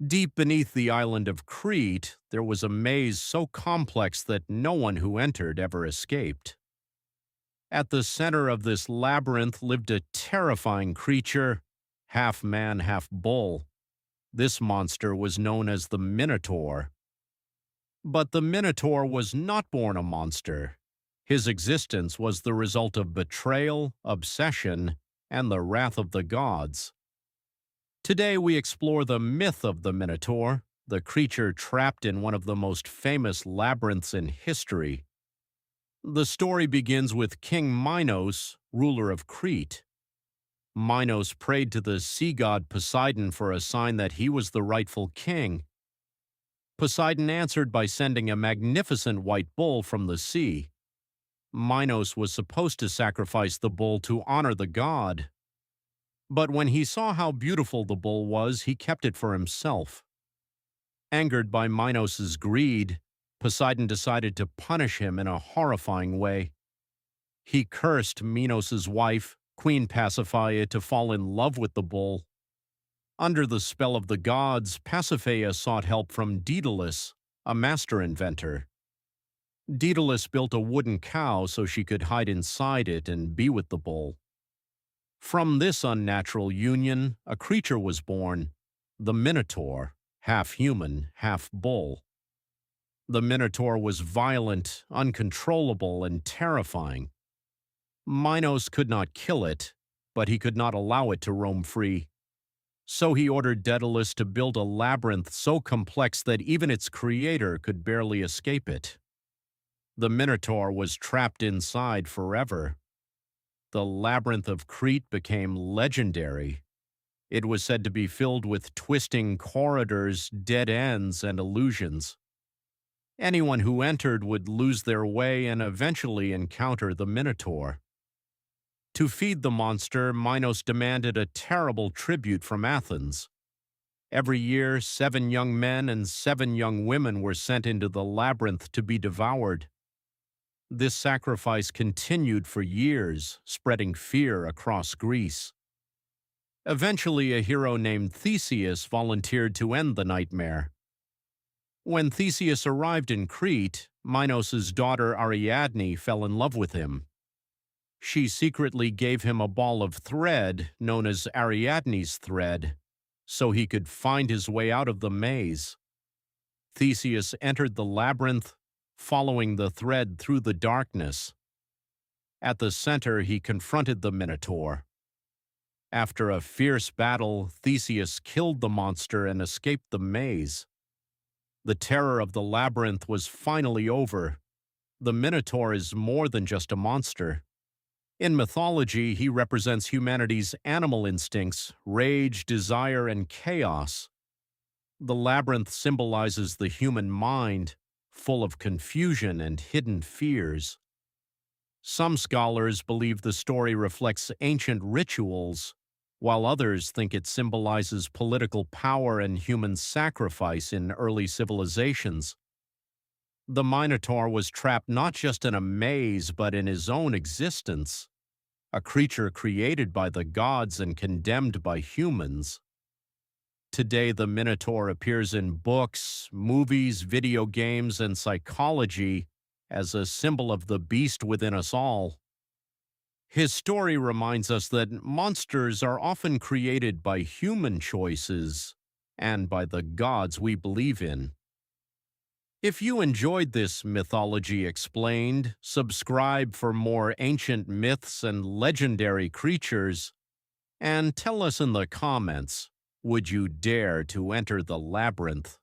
Deep beneath the island of Crete, there was a maze so complex that no one who entered ever escaped. At the center of this labyrinth lived a terrifying creature, half man, half bull. This monster was known as the Minotaur. But the Minotaur was not born a monster. His existence was the result of betrayal, obsession, and the wrath of the gods. Today we explore the myth of the Minotaur, the creature trapped in one of the most famous labyrinths in history. The story begins with King Minos, ruler of Crete. Minos prayed to the sea god Poseidon for a sign that he was the rightful king. Poseidon answered by sending a magnificent white bull from the sea. Minos was supposed to sacrifice the bull to honor the god. But when he saw how beautiful the bull was, he kept it for himself. Angered by Minos's greed, Poseidon decided to punish him in a horrifying way. He cursed Minos's wife, Queen Pasiphae, to fall in love with the bull. Under the spell of the gods, Pasiphae sought help from Daedalus, a master inventor. Daedalus built a wooden cow so she could hide inside it and be with the bull. From this unnatural union, a creature was born, the Minotaur, half human, half bull. The Minotaur was violent, uncontrollable, and terrifying. Minos could not kill it, but he could not allow it to roam free. So he ordered Daedalus to build a labyrinth so complex that even its creator could barely escape it. The Minotaur was trapped inside forever. The labyrinth of Crete became legendary. It was said to be filled with twisting corridors, dead ends, and illusions. Anyone who entered would lose their way and eventually encounter the Minotaur. To feed the monster, Minos demanded a terrible tribute from Athens. Every year, 7 young men and 7 young women were sent into the labyrinth to be devoured. This sacrifice continued for years, spreading fear across Greece. Eventually, a hero named Theseus volunteered to end the nightmare. When Theseus arrived in Crete, Minos' daughter Ariadne fell in love with him. She secretly gave him a ball of thread, known as Ariadne's thread, so he could find his way out of the maze. Theseus entered the labyrinth, following the thread through the darkness. At the center, he confronted the Minotaur. After a fierce battle, Theseus killed the monster and escaped the maze. The terror of the labyrinth was finally over. The Minotaur is more than just a monster. In mythology, he represents humanity's animal instincts, rage, desire, and chaos. The labyrinth symbolizes the human mind, full of confusion and hidden fears. Some scholars believe the story reflects ancient rituals, while others think it symbolizes political power and human sacrifice in early civilizations. The Minotaur was trapped not just in a maze, but in his own existence, a creature created by the gods and condemned by humans. Today, the Minotaur appears in books, movies, video games, and psychology as a symbol of the beast within us all. His story reminds us that monsters are often created by human choices and by the gods we believe in. If you enjoyed this Mythology Explained, subscribe for more ancient myths and legendary creatures, and tell us in the comments, would you dare to enter the labyrinth?